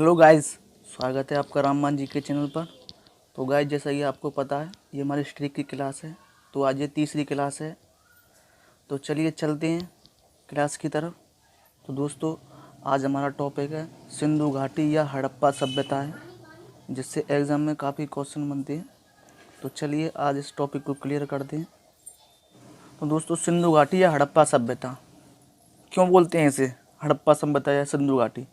Hello guys, स्वागत है आपका राममान जी के चैनल पर। तो गाइस, जैसा कि आपको पता है, ये हमारी हिस्ट्री की क्लास है। तो आज ये तीसरी क्लास है। तो चलिए चलते हैं क्लास की तरफ। तो दोस्तों, आज हमारा टॉपिक है सिंधु घाटी या हड़प्पा सभ्यता है, जिससे एग्ज़ाम में काफ़ी क्वेश्चन बनते हैं। तो चलिए आज इस टॉपिक को क्लियर करते हैं। तो दोस्तों, सिंधु घाटी या हड़प्पा सभ्यता क्यों बोलते हैं इसे, हड़प्पा सभ्यता या सिंधु घाटी?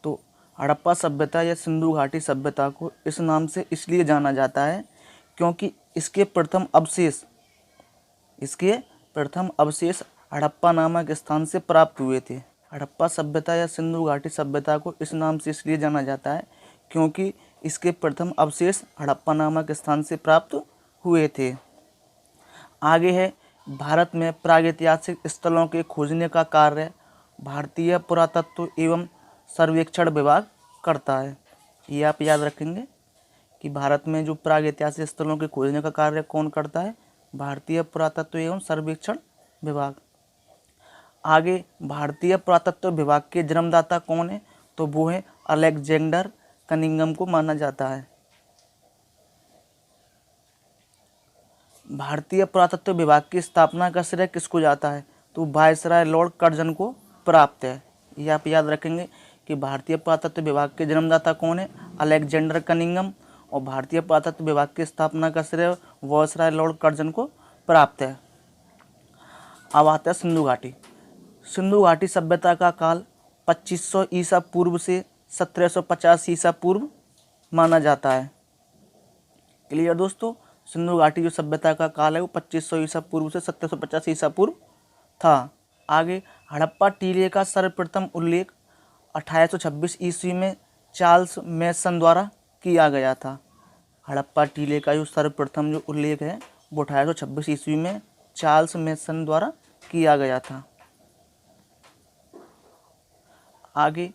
तो हड़प्पा सभ्यता या सिंधु घाटी सभ्यता को इस नाम से इसलिए जाना जाता है क्योंकि इसके प्रथम अवशेष हड़प्पा नामक स्थान से प्राप्त हुए थे। हड़प्पा सभ्यता या सिंधु घाटी सभ्यता को इस नाम से इसलिए जाना जाता है क्योंकि इसके प्रथम अवशेष हड़प्पा नामक स्थान से प्राप्त हुए थे। आगे है, भारत में प्रागैतिहासिक स्थलों के खोजने का कार्य भारतीय पुरातत्व एवं सर्वेक्षण विभाग करता है। ये आप याद रखेंगे कि भारत में जो प्रागैतिहासिक स्थलों के खोजने का कार्य कौन करता है? भारतीय पुरातत्व एवं सर्वेक्षण विभाग। आगे, भारतीय पुरातत्व विभाग के जन्मदाता कौन है? तो वो है अलेक्जेंडर कनिंघम को माना जाता है। भारतीय पुरातत्व विभाग की स्थापना का श्रेय किसको जाता है? तो वायसराय लॉर्ड कर्जन को प्राप्त है। ये आप याद रखेंगे कि भारतीय पुरातत्व विभाग के जन्मदाता कौन है? Alexander Cunningham. और भारतीय पुरातत्व विभाग की स्थापना का श्रेय वायसराय लॉर्ड कर्जन को प्राप्त है। अब आता है सिंधु घाटी। सिंधु घाटी सभ्यता का काल 2500 ईसा पूर्व से 1750 ईसा पूर्व माना जाता है। क्लियर दोस्तों? सिंधु घाटी जो सभ्यता का काल है वो 2500 ईसा पूर्व से 1750 ईसा पूर्व था। आगे, हड़प्पा टीले का सर्वप्रथम उल्लेख 1826 ईस्वी में चार्ल्स मैसन द्वारा किया गया था। हड़प्पा टीले का जो सर्वप्रथम जो उल्लेख है वो 1826 ईस्वी में चार्ल्स मैसन द्वारा किया गया था। आगे,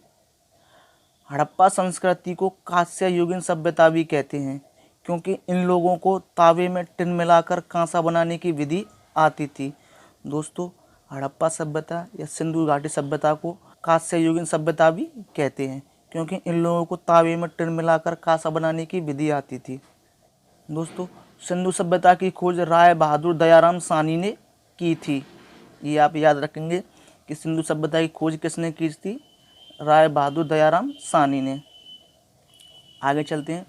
हड़प्पा संस्कृति को कांस्य युगीन सभ्यता भी कहते हैं क्योंकि इन लोगों को तावे में टिन मिलाकर कांसा बनाने की विधि आती थी। दोस्तों, हड़प्पा सभ्यता या सिंधु घाटी सभ्यता को कांस्य युगीन सभ्यता भी कहते हैं क्योंकि इन लोगों को तावे में टिन मिलाकर कांसा बनाने की विधि आती थी। दोस्तों, सिंधु सभ्यता की खोज राय बहादुर दयाराम साहनी ने की थी। ये आप याद रखेंगे कि सिंधु सभ्यता की खोज किसने की थी? राय बहादुर दयाराम साहनी ने। आगे चलते हैं।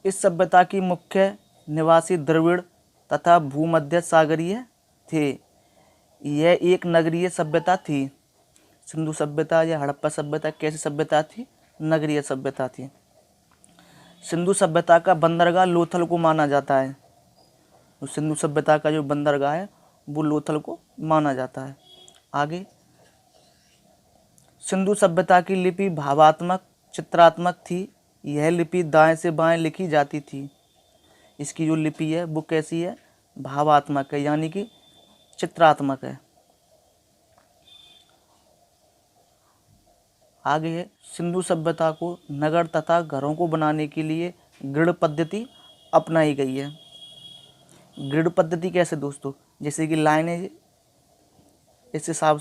इस सभ्यता की मुख्य निवासी द्रविड़ तथा भूमध्य सागरीय थे। यह एक नगरीय सभ्यता थी। सिंधु सभ्यता या हड़प्पा सभ्यता कैसी सभ्यता थी? नगरीय सभ्यता थी। सिंधु सभ्यता का बंदरगाह लोथल को माना जाता है। तो सिंधु सभ्यता का जो बंदरगाह है वो लोथल को माना जाता है। आगे, सिंधु सभ्यता की लिपि भावात्मक चित्रात्मक थी। यह लिपि दाएं से बाएं लिखी जाती थी। इसकी जो लिपि है वो कैसी है? भावात्मक है, यानी कि चित्रात्मक है। आगे है, सिंधु सभ्यता को नगर तथा घरों को बनाने के लिए ग्रिड पद्धति अपनाई गई है। ग्रिड पद्धति कैसे दोस्तों? जैसे कि लाइन है, इस हिसाब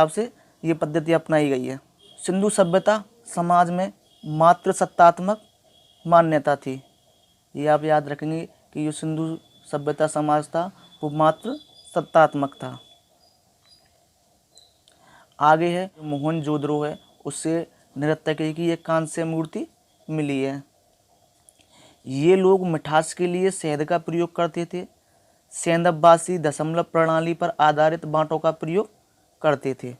से ये पद्धति अपनाई गई है। सिंधु सभ्यता समाज में मातृ सत्तात्मक मान्यता थी। ये आप याद रखेंगे कि जो सिंधु सभ्यता समाज था वो मातृ सत्तात्मक था। आगे है, मोहनजोदड़ो है, उससे नृत्यकी की एक कांस्य मूर्ति मिली है। ये लोग मिठास के लिए शहद का प्रयोग करते थे। सेंधववासी दशमलव प्रणाली पर आधारित बांटों का प्रयोग करते थे।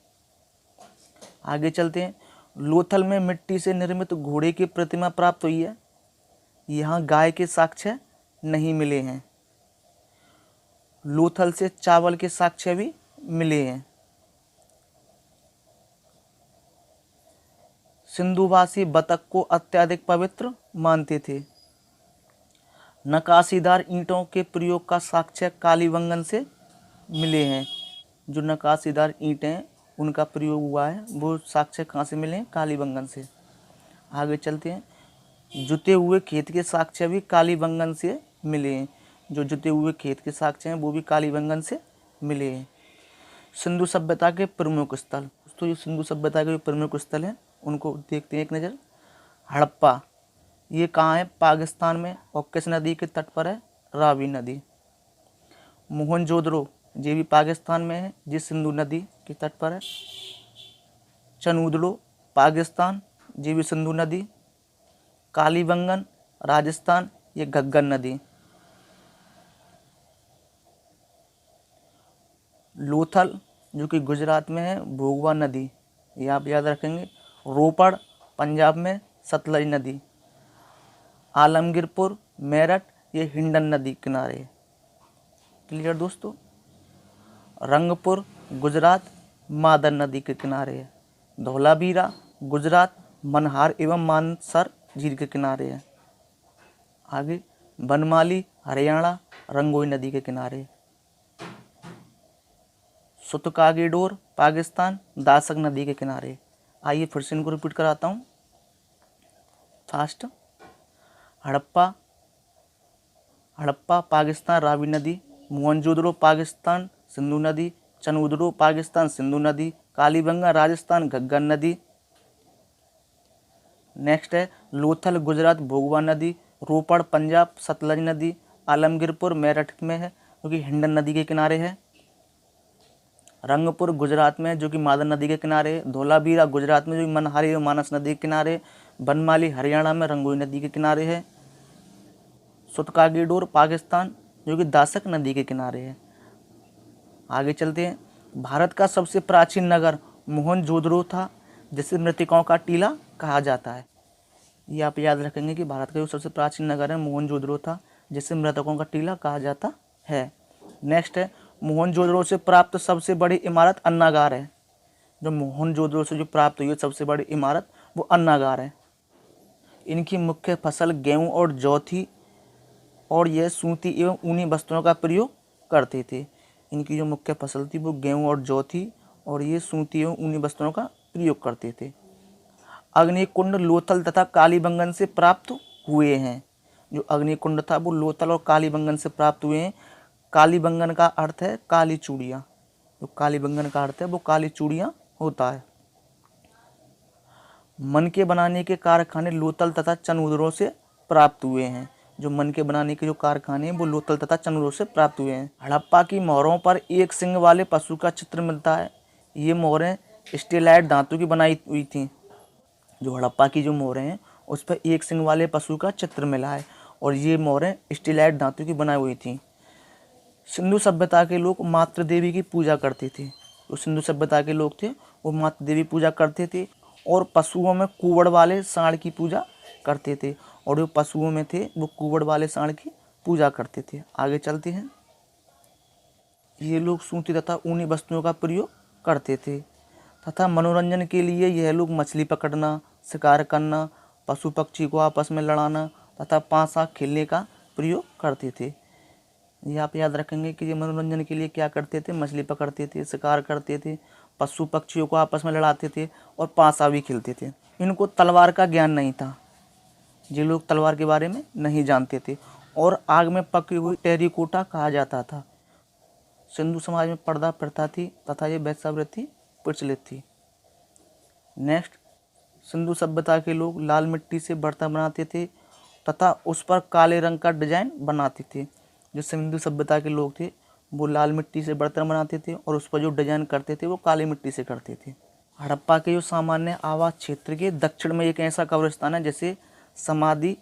आगे चलते हैं। लोथल में मिट्टी से निर्मित घोड़े की प्रतिमा प्राप्त हुई है। यहाँ गाय के साक्ष्य नहीं मिले हैं। लोथल से चावल के साक्ष्य भी मिले हैं। सिंधुवासी बतख को अत्यधिक पवित्र मानते थे। नकाशीदार ईंटों के प्रयोग का साक्ष्य कालीबंगन से मिले हैं। जो नकाशीदार ईंटें हैं उनका प्रयोग हुआ है वो साक्ष्य कहाँ से मिले हैं? कालीबंगन से। आगे चलते हैं। जुते हुए खेत के साक्ष्य भी कालीबंगन से मिले हैं। जो जुते हुए खेत के साक्ष्य हैं वो भी कालीबंगन से मिले हैं। सिंधु सभ्यता के प्रमुख स्थल। दोस्तों ये सिंधु सभ्यता के जो प्रमुख स्थल हैं उनको देखते हैं एक नज़र। हड़प्पा, ये कहाँ है? पाकिस्तान में। और किस नदी के तट पर है? रावी नदी। मोहनजोदड़ो, ये भी पाकिस्तान में है, ये सिंधु नदी के तट पर है। चनूदड़ो, पाकिस्तान, ये भी सिंधु नदी। कालीबंगन, राजस्थान, ये घग्गर नदी। लोथल, जो कि गुजरात में है, भोगवा नदी, ये आप याद रखेंगे। रोपड़, पंजाब में, सतलज नदी। आलमगीरपुर, मेरठ, ये हिंडन नदी किनारे है। क्लियर दोस्तों। रंगपुर, गुजरात, मादर नदी के किनारे है। धौलावीरा, गुजरात, मनहार एवं मानसर झील के किनारे है। आगे बनमाली, हरियाणा, रंगोई नदी के किनारे। सुतकागीडोर, पाकिस्तान, दासक नदी के किनारे। आइए फिर से इनको रिपीट कराता हूँ फास्ट। हड़प्पा, पाकिस्तान, रावी नदी। मोहनजोदड़ो, पाकिस्तान, सिंधु नदी। चनूदड़ो, पाकिस्तान, सिंधु नदी। कालीबंगा, राजस्थान, घग्गर नदी। नेक्स्ट है लोथल, गुजरात, भोगवा नदी। रोपड़, पंजाब, सतलज नदी। आलमगीरपुर मेरठ में है जो कि हिंडन नदी के किनारे है। रंगपुर गुजरात में जो कि मादर नदी के किनारे है। धौलावीरा गुजरात में जो कि मनहारी एवं मानस नदी के किनारे। बनमाली हरियाणा में रंगोई नदी के किनारे है। सुतकागीडोर पाकिस्तान जो कि दासक नदी के किनारे है। आगे चलते हैं। भारत का सबसे प्राचीन नगर मोहनजोदड़ो था, जिसे मृतकों का टीला कहा जाता है। ये आप याद रखेंगे कि भारत का जो सबसे प्राचीन नगर है मोहनजोदड़ो था, जिसे मृतकों का टीला कहा जाता है। नेक्स्ट है मोहनजोदड़ो से प्राप्त सबसे बड़ी इमारत अन्नागार है। जो मोहनजोदड़ो से जो प्राप्त हुई है सबसे बड़ी इमारत वो अन्नागार है। इनकी मुख्य फसल गेहूँ और जौ थी और यह सूती एवं ऊनी वस्त्रों का प्रयोग करते थे। इनकी जो मुख्य फसल थी वो गेहूँ और जौ थी और ये सूती एवं ऊनी वस्त्रों का प्रयोग करते थे। अग्निकुंड लोथल तथा कालीबंगन से प्राप्त हुए हैं। जो अग्निकुंड था वो लोथल और कालीबंगन से प्राप्त हुए हैं। कालीबंगन का अर्थ है काली चूड़ियाँ। जो कालीबंगन का अर्थ है वो काली चूड़ियाँ होता है। मन के बनाने के कारखाने लोथल तथा चनूदड़ो से प्राप्त हुए हैं। जो मन के बनाने के जो कारखाने हैं वो लोथल तथा चनूदड़ो से प्राप्त हुए हैं। हड़प्पा की मोहरों पर एक सिंग वाले पशु का चित्र मिलता है। ये मोहरें स्टेलाइट धातु की बनाई हुई थी। जो हड़प्पा की जो मोहरें हैं उस पर एक सिंग वाले पशु का चित्र मिला है और ये मोहरें स्टेलाइट धातु की बनाई हुई थी। सिंधु सभ्यता के लोग मातृ देवी की पूजा करते थे। जो सिंधु सभ्यता के लोग थे वो मातृ देवी पूजा करते थे और पशुओं में कुवड़ वाले सांड की पूजा करते थे। और जो पशुओं में थे वो कुवड़ वाले सांड की पूजा करते थे। आगे चलते हैं। ये लोग सूती तथा ऊनी वस्तुओं का प्रयोग करते थे तथा मनोरंजन के लिए यह लोग मछली पकड़ना, शिकार करना, पशु पक्षी को आपस में लड़ाना तथा पासा खेलने का प्रयोग करते थे। ये आप याद रखेंगे कि ये मनोरंजन के लिए क्या करते थे? मछली पकड़ते थे, शिकार करते थे, पशु पक्षियों को आपस में लड़ाते थे और पासा भी खेलते थे। इनको तलवार का ज्ञान नहीं था। ये लोग तलवार के बारे में नहीं जानते थे और आग में पकी हुई टेरिकोटा कहा जाता था। सिंधु समाज में पर्दा प्रथा थी तथा ये वेश्यावृत्ति प्रचलित थी। नेक्स्ट, सिंधु सभ्यता के लोग लाल मिट्टी से बर्तन बनाते थे तथा उस पर काले रंग का डिजाइन बनाते थे। जो सिंधु सभ्यता के लोग थे वो लाल मिट्टी से बर्तन बनाते थे और उस पर जो डिजाइन करते थे वो काली मिट्टी से करते थे। हड़प्पा के जो सामान्य आवास क्षेत्र के दक्षिण में एक ऐसा कब्रिस्तान है जिसे समाधि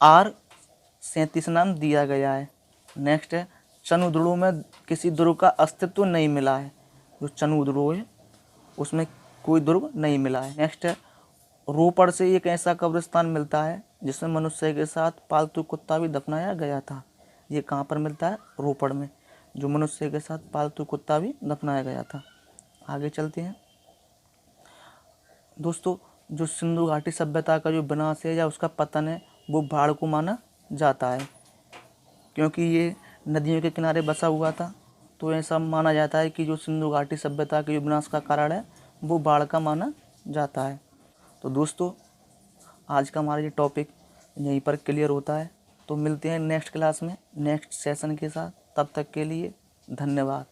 R37 नाम दिया गया है। नेक्स्ट है चनूदड़ो में किसी दुर्ग का अस्तित्व नहीं मिला है। जो चनूदड़ो है उसमें कोई दुर्ग नहीं मिला है। नेक्स्ट है रोपड़ से एक ऐसा कब्रिस्तान मिलता है जिसमें मनुष्य के साथ पालतू कुत्ता भी दफनाया गया था। ये कहाँ पर मिलता है? रोपड़ में, जो मनुष्य के साथ पालतू कुत्ता भी दफनाया गया था। आगे चलते हैं दोस्तों। जो सिंधु घाटी सभ्यता का जो विनाश है या उसका पतन है वो बाढ़ को माना जाता है, क्योंकि ये नदियों के किनारे बसा हुआ था। तो ऐसा माना जाता है कि जो सिंधु घाटी सभ्यता के जो विनाश का कारण है वो बाढ़ का माना जाता है। तो दोस्तों आज का हमारा ये टॉपिक यहीं पर क्लियर होता है। तो मिलते हैं नेक्स्ट क्लास में नेक्स्ट सेशन के साथ। तब तक के लिए धन्यवाद।